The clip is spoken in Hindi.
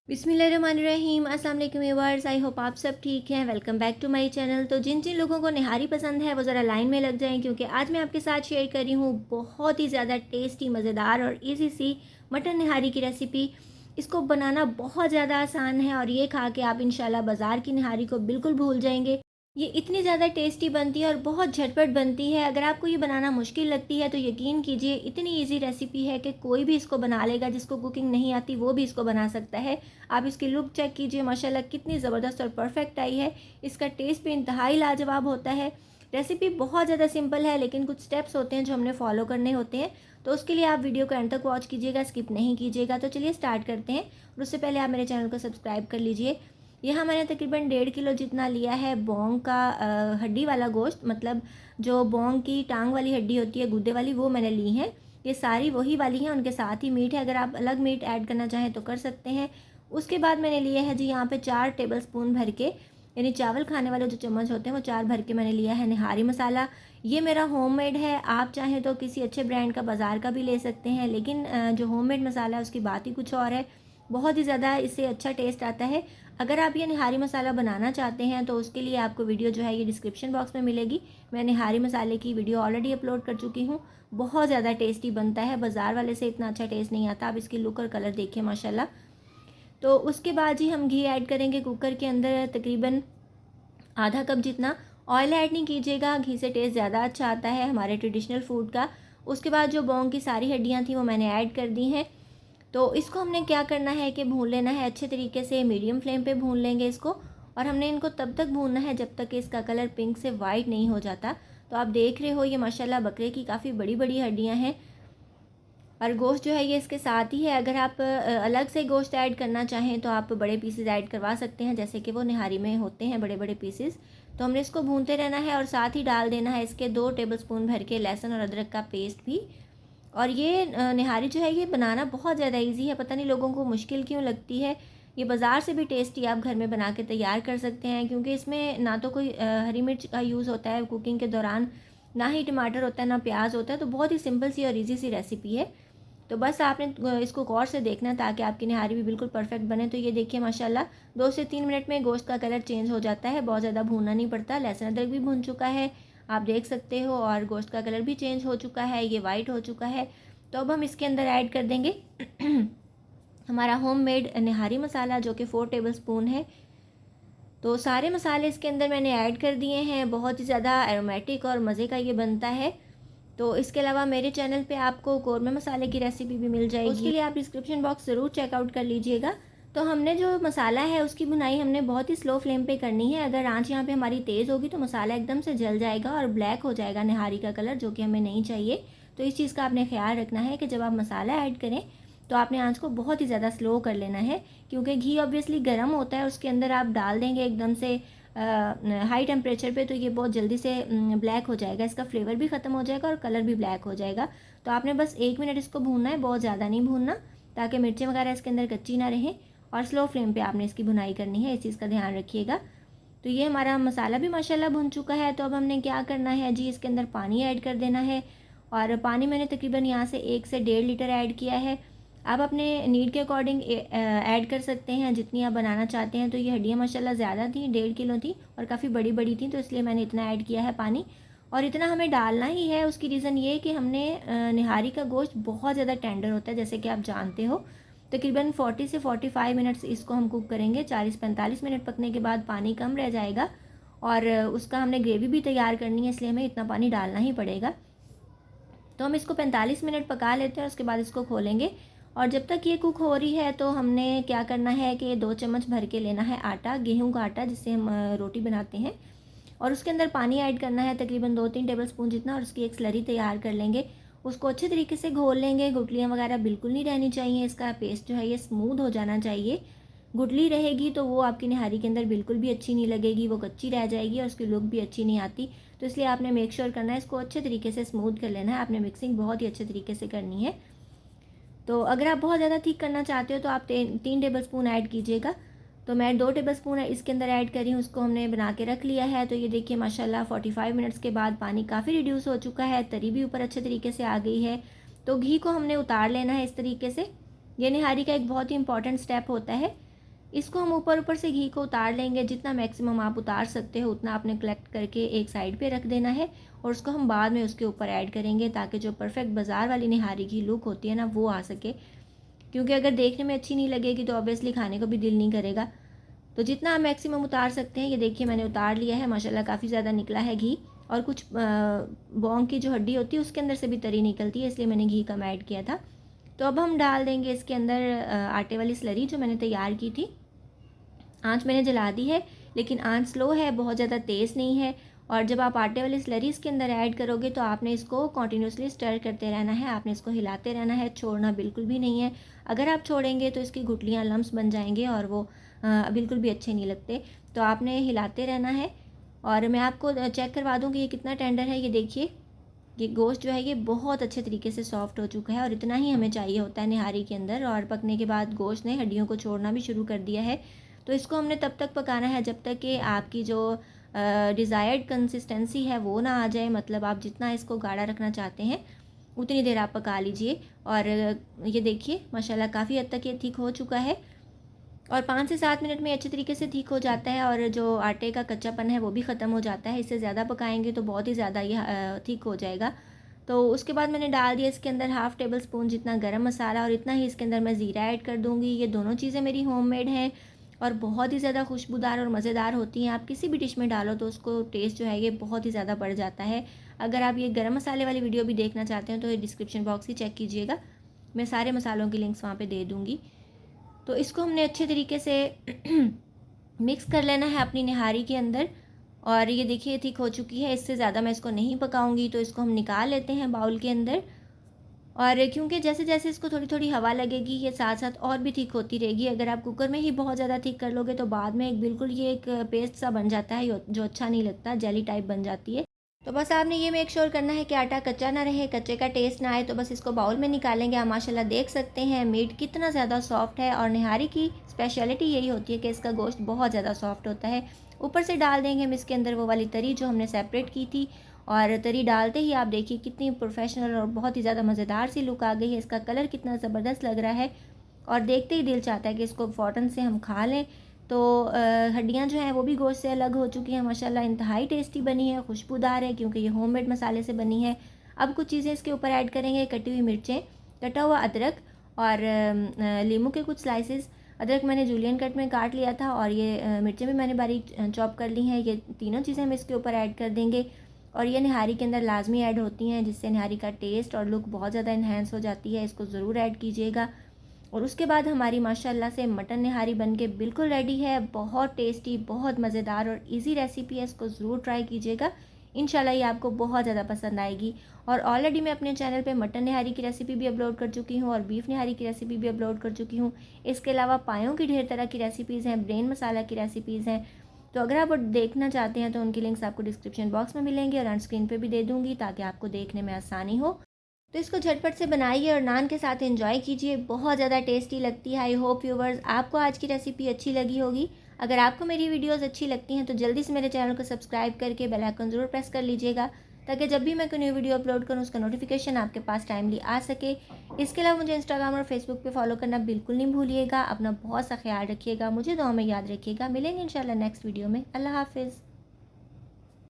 बिस्मिल्लाहिर्रहमानिर्रहीम। अस्सलाम वालेकुम व्यूअर्स, आई होप आप सब ठीक हैं। Welcome back to my channel. तो जिन जिन लोगों को निहारी पसंद है वो ज़रा लाइन में लग जाएं, क्योंकि आज मैं आपके साथ शेयर कर रही हूँ बहुत ही ज़्यादा टेस्टी, मज़ेदार और इजी सी मटन निहारी की रेसिपी। इसको बनाना बहुत ज़्यादा आसान है और ये खा के आप इंशाल्लाह बाज़ार की निहारी को बिल्कुल भूल जाएंगे। ये इतनी ज़्यादा टेस्टी बनती है और बहुत झटपट बनती है। अगर आपको ये बनाना मुश्किल लगती है तो यकीन कीजिए इतनी इजी रेसिपी है कि कोई भी इसको बना लेगा। जिसको कुकिंग नहीं आती वो भी इसको बना सकता है। आप इसकी लुक चेक कीजिए, माशाल्लाह कितनी ज़बरदस्त और परफेक्ट आई है। इसका टेस्ट भी इंतहाई लाजवाब होता है। रेसिपी बहुत ज़्यादा सिंपल है, लेकिन कुछ स्टेप्स होते हैं जो हमने फॉलो करने होते हैं। तो उसके लिए आप वीडियो को एंड तक वॉच कीजिएगा, स्किप नहीं कीजिएगा। तो चलिए स्टार्ट करते हैं। और उससे पहले आप मेरे चैनल को सब्सक्राइब कर लीजिए। यहाँ मैंने तकरीबन 1.5 किलो जितना लिया है बोंग का हड्डी वाला गोश्त, मतलब जो बोंग की टांग वाली हड्डी होती है, गुद्दे वाली, वो मैंने ली है। ये सारी वही वाली हैं, उनके साथ ही मीट है। अगर आप अलग मीट ऐड करना चाहें तो कर सकते हैं। उसके बाद मैंने लिए है जी यहाँ पे 4 टेबलस्पून भर के, यानी चावल खाने वाले जो चम्मच होते हैं वो 4 भर के मैंने लिया है निहारी मसाला। ये मेरा होममेड है। आप चाहें तो किसी अच्छे ब्रांड का, बाज़ार का भी ले सकते हैं, लेकिन जो होममेड मसाला है उसकी बात ही कुछ और है। बहुत ही ज़्यादा इससे अच्छा टेस्ट आता है। अगर आप ये निहारी मसाला बनाना चाहते हैं तो उसके लिए आपको वीडियो जो है ये डिस्क्रिप्शन बॉक्स में मिलेगी। मैं निहारी मसाले की वीडियो ऑलरेडी अपलोड कर चुकी हूँ। बहुत ज़्यादा टेस्टी बनता है, बाज़ार वाले से इतना अच्छा टेस्ट नहीं आता। आप इसकी लुक और कलर देखिए माशाल्लाह। तो उसके बाद ही हम घी ऐड करेंगे कुकर के अंदर, तकरीबन आधा कप जितना। ऑयल ऐड नहीं कीजिएगा, घी से टेस्ट ज़्यादा अच्छा आता है हमारे ट्रेडिशनल फूड का। उसके बाद जो बोंग की सारी हड्डियाँ थी वो मैंने ऐड कर दी हैं। तो इसको हमने क्या करना है कि भून लेना है अच्छे तरीके से, मीडियम फ्लेम पे भून लेंगे इसको। और हमने इनको तब तक भूनना है जब तक कि इसका कलर पिंक से वाइट नहीं हो जाता। तो आप देख रहे हो ये माशाल्लाह बकरे की काफ़ी बड़ी बड़ी हड्डियां हैं और गोश्त जो है ये इसके साथ ही है। अगर आप अलग से गोश्त ऐड करना चाहें तो आप बड़े पीसेस ऐड करवा सकते हैं, जैसे कि वो निहारी में होते हैं बड़े बड़े पीसेस। तो हमने इसको भूनते रहना है और साथ ही डाल देना है इसके 2 टेबलस्पून भर के लहसुन और अदरक का पेस्ट भी। और ये निहारी जो है ये बनाना बहुत ज़्यादा इजी है, पता नहीं लोगों को मुश्किल क्यों लगती है। ये बाज़ार से भी टेस्टी आप घर में बना के तैयार कर सकते हैं, क्योंकि इसमें ना तो कोई हरी मिर्च का यूज़ होता है कुकिंग के दौरान, ना ही टमाटर होता है, ना प्याज होता है। तो बहुत ही सिंपल सी और ईजी सी रेसिपी है। तो बस आपने इसको गौर से देखना है ताकि आपकी निहारी भी बिल्कुल परफेक्ट बने। तो ये देखिए माशाल्लाह 2 से 3 मिनट में गोश्त का कलर चेंज हो जाता है, बहुत ज़्यादा भूनना नहीं पड़ता। लहसुन अदरक भी भून चुका है, आप देख सकते हो, और गोश्त का कलर भी चेंज हो चुका है, ये वाइट हो चुका है। तो अब हम इसके अंदर ऐड कर देंगे हमारा होममेड निहारी मसाला, जो कि 4 टेबलस्पून है। तो सारे मसाले इसके अंदर मैंने ऐड कर दिए हैं। बहुत ही ज़्यादा एरोमेटिक और मज़े का ये बनता है। तो इसके अलावा मेरे चैनल पे आपको कौरमे मसाले की रेसिपी भी मिल जाएगी, उसके लिए आप डिस्क्रिप्शन बॉक्स ज़रूर चेकआउट कर लीजिएगा। तो हमने जो मसाला है उसकी भुनाई हमने बहुत ही स्लो फ्लेम पे करनी है। अगर आंच यहाँ पे हमारी तेज़ होगी तो मसाला एकदम से जल जाएगा और ब्लैक हो जाएगा निहारी का कलर, जो कि हमें नहीं चाहिए। तो इस चीज़ का आपने ख्याल रखना है कि जब आप मसाला ऐड करें तो आपने आंच को बहुत ही ज़्यादा स्लो कर लेना है, क्योंकि घी ऑब्वियसली गर्म होता है, उसके अंदर आप डाल देंगे एकदम से हाई टेम्परेचर पे तो ये बहुत जल्दी से ब्लैक हो जाएगा, इसका फ्लेवर भी ख़त्म हो जाएगा और कलर भी ब्लैक हो जाएगा। तो आपने बस 1 मिनट इसको भूनना है, बहुत ज़्यादा नहीं भूनना, ताकि मिर्चें वगैरह इसके अंदर कच्ची ना रहें। और स्लो फ्लेम पे आपने इसकी भुनाई करनी है, इस चीज़ का ध्यान रखिएगा। तो ये हमारा मसाला भी माशाल्लाह भुन चुका है। तो अब हमने क्या करना है जी, इसके अंदर पानी ऐड कर देना है। और पानी मैंने तकरीबन यहाँ से 1 से 1.5 लीटर ऐड किया है। आप अपने नीड के अकॉर्डिंग ऐड कर सकते हैं जितनी आप बनाना चाहते हैं। तो ये हड्डियाँ माशाल्लाह ज़्यादा थी, 1.5 किलो थी और काफ़ी बड़ी बड़ी थी, तो इसलिए मैंने इतना ऐड किया है पानी। और इतना हमें डालना ही है, उसकी रीज़न ये है कि हमने निहारी का गोश्त बहुत ज़्यादा टेंडर होता है, जैसे कि आप जानते हो। तकरीबन 40 से 45 मिनट्स इसको हम कुक करेंगे। 40-45 मिनट पकने के बाद पानी कम रह जाएगा और उसका हमने ग्रेवी भी तैयार करनी है, इसलिए हमें इतना पानी डालना ही पड़ेगा। तो हम इसको 45 मिनट पका लेते हैं और उसके बाद इसको खोलेंगे। और जब तक ये कुक हो रही है तो हमने क्या करना है कि 2 चम्मच भर के लेना है आटा, गेहूं का आटा जिससे हम रोटी बनाते हैं। और उसके अंदर पानी ऐड करना है तकरीबन 2-3 टेबलस्पून जितना, और उसकी एक स्लरी तैयार कर लेंगे। उसको अच्छे तरीके से घोल लेंगे, गुठलियाँ वगैरह बिल्कुल नहीं रहनी चाहिए, इसका पेस्ट जो है ये स्मूथ हो जाना चाहिए। गुठली रहेगी तो वो आपकी निहारी के अंदर बिल्कुल भी अच्छी नहीं लगेगी, वो कच्ची रह जाएगी और उसकी लुक भी अच्छी नहीं आती। तो इसलिए आपने मेक श्योर करना है इसको अच्छे तरीके से स्मूथ कर लेना है, आपने मिक्सिंग बहुत ही अच्छे तरीके से करनी है। तो अगर आप बहुत ज़्यादा थिक करना चाहते हो तो आप 3 टेबलस्पून ऐड कीजिएगा। तो मैं 2 टेबलस्पून इसके अंदर ऐड करी हूँ, उसको हमने बना के रख लिया है। तो ये देखिए माशाल्लाह 45 मिनट्स के बाद पानी काफ़ी रिड्यूस हो चुका है, तरी भी ऊपर अच्छे तरीके से आ गई है। तो घी को हमने उतार लेना है इस तरीके से। ये निहारी का एक बहुत ही इंपॉर्टेंट स्टेप होता है। इसको हम ऊपर ऊपर से घी को उतार लेंगे, जितना मैक्सिमम आप उतार सकते हो उतना आपने कलेक्ट करके एक साइड पे रख देना है और उसको हम बाद में उसके ऊपर ऐड करेंगे ताकि जो परफेक्ट बाज़ार वाली निहारी की लुक होती है ना वो आ सके, क्योंकि अगर देखने में अच्छी नहीं लगेगी तो ऑब्वियसली खाने को भी दिल नहीं करेगा। तो जितना आप मैक्सिमम उतार सकते हैं, ये देखिए मैंने उतार लिया है, माशाल्लाह काफ़ी ज़्यादा निकला है घी। और कुछ बॉन्ग की जो हड्डी होती है उसके अंदर से भी तरी निकलती है, इसलिए मैंने घी कम ऐड किया था। तो अब हम डाल देंगे इसके अंदर आटे वाली स्लरी जो मैंने तैयार की थी। आंच मैंने जला दी है, लेकिन आंच स्लो है, बहुत ज़्यादा तेज़ नहीं है। और जब आप आटे वाली स्लरी इसके अंदर ऐड करोगे तो आपने इसको कॉन्टीन्यूसली स्टर करते रहना है, आपने इसको हिलाते रहना है, छोड़ना बिल्कुल भी नहीं है। अगर आप छोड़ेंगे तो इसकी गुठलियाँ लम्स बन जाएंगे और वो बिल्कुल भी अच्छे नहीं लगते। तो आपने हिलाते रहना है। और मैं आपको चेक करवा दूँ कि ये कितना टेंडर है। ये देखिए, ये गोश्त जो है ये बहुत अच्छे तरीके से सॉफ्ट हो चुका है और इतना ही हमें चाहिए होता है निहारी के अंदर। और पकने के बाद गोश्त ने हड्डियों को छोड़ना भी शुरू कर दिया है। तो इसको हमने तब तक पकाना है जब तक कि आपकी जो डिज़ायर्ड कंसिस्टेंसी है वो ना आ जाए, मतलब आप जितना इसको गाढ़ा रखना चाहते हैं उतनी देर आप पका लीजिए। और ये देखिए माशाल्लाह काफ़ी हद तक ये ठीक हो चुका है और 5 से 7 मिनट में अच्छे तरीके से ठीक हो जाता है और जो आटे का कच्चापन है वो भी ख़त्म हो जाता है। इससे ज़्यादा पकाएंगे तो बहुत ही ज़्यादा ये ठीक हो जाएगा। तो उसके बाद मैंने डाल दिया इसके अंदर हाफ़ टेबल स्पून जितना गरम मसाला और इतना ही इसके अंदर मैं ज़ीरा ऐड कर दूँगी। ये दोनों चीज़ें मेरी होममेड हैं और बहुत ही ज़्यादा खुशबूदार और मज़ेदार होती हैं। आप किसी भी डिश में डालो तो उसको टेस्ट जो है ये बहुत ही ज़्यादा बढ़ जाता है। अगर आप ये गरम मसाले वाली वीडियो भी देखना चाहते हैं तो ये डिस्क्रिप्शन बॉक्स ही चेक कीजिएगा, मैं सारे मसालों की लिंक्स वहाँ पे दे दूँगी। तो इसको हमने अच्छे तरीके से मिक्स कर लेना है अपनी निहारी के अंदर। और ये देखिए ठीक हो चुकी है, इससे ज़्यादा मैं इसको नहीं पकाऊंगी। तो इसको हम निकाल लेते हैं बाउल के अंदर। और क्योंकि जैसे जैसे इसको थोड़ी थोड़ी हवा लगेगी ये साथ साथ और भी ठीक होती रहेगी। अगर आप कुकर में ही बहुत ज़्यादा ठीक कर लोगे तो बाद में एक बिल्कुल ये एक पेस्ट सा बन जाता है जो अच्छा नहीं लगता, जेली टाइप बन जाती है। तो बस आपने ये मेक श्योर करना है कि आटा कच्चा ना रहे, कच्चे का टेस्ट ना आए। तो बस इसको बाउल में निकालेंगे। आप माशाल्लाह देख सकते हैं मीट कितना ज़्यादा सॉफ्ट है और निहारी की स्पेशलिटी यही होती है कि इसका गोश्त बहुत ज़्यादा सॉफ्ट होता है। ऊपर से डाल देंगे हम इसके अंदर वो वाली तरी जो हमने सेपरेट की थी। और तरी डालते ही आप देखिए कितनी प्रोफेशनल और बहुत ही ज़्यादा मज़ेदार सी लुक आ गई है। इसका कलर कितना ज़बरदस्त लग रहा है और देखते ही दिल चाहता है कि इसको फ़ौरन से हम खा लें। तो हड्डियाँ जो हैं वो भी गोश्त से अलग हो चुकी हैं, माशाल्लाह इंतहाई टेस्टी बनी है, खुशबूदार है क्योंकि ये होममेड मसाले से बनी है। अब कुछ चीज़ें इसके ऊपर ऐड करेंगे, कटी हुई मिर्चें, कटा हुआ अदरक और लीमू के कुछ स्लाइसेस। अदरक मैंने जूलियन कट में काट लिया था और ये मिर्चें भी मैंने बारीक चॉप कर ली हैं। ये तीनों चीज़ें हम इसके ऊपर ऐड कर देंगे और ये निहारी के अंदर लाजमी ऐड होती हैं, जिससे निहारी का टेस्ट और लुक बहुत ज़्यादा इन्हेंस हो जाती है। इसको ज़रूर ऐड कीजिएगा। और उसके बाद हमारी माशाल्लाह से मटन निहारी बनके बिल्कुल रेडी है। बहुत टेस्टी, बहुत मज़ेदार और इजी रेसिपी है, इसको ज़रूर ट्राई कीजिएगा। इंशाल्लाह ये आपको बहुत ज़्यादा पसंद आएगी। और ऑलरेडी मैं अपने चैनल पे मटन निहारी की रेसिपी भी अपलोड कर चुकी हूँ और बीफ निहारी की रेसिपी भी अपलोड कर चुकी हूँ। इसके अलावा पायों की ढेर तरह की रेसिपीज़ हैं, ब्रेन मसाला की रेसिपीज़ हैं। तो अगर आप देखना चाहते हैं तो उनकी लिंक्स आपको डिस्क्रिप्शन बॉक्स में मिलेंगे और ऑन स्क्रीन पे भी दे दूँगी ताकि आपको देखने में आसानी हो। तो इसको झटपट से बनाइए और नान के साथ एंजॉय कीजिए, बहुत ज़्यादा टेस्टी लगती है। आई होप व्यूवर्स आपको आज की रेसिपी अच्छी लगी होगी। अगर आपको मेरी वीडियोस अच्छी लगती हैं तो जल्दी से मेरे चैनल को सब्सक्राइब करके बेल आइकन ज़रूर प्रेस कर लीजिएगा ताकि जब भी मैं कोई न्यू वीडियो अपलोड करूँ उसका नोटिफिकेशन आपके पास टाइमली आ सके। इसके अलावा मुझे इंस्टाग्राम और फेसबुक पे फॉलो करना बिल्कुल नहीं भूलिएगा। अपना बहुत सा ख्याल रखिएगा, मुझे दुआ में याद रखिएगा। मिलेंगे इंशाल्लाह नेक्स्ट वीडियो में। अल्लाह हाफिज़।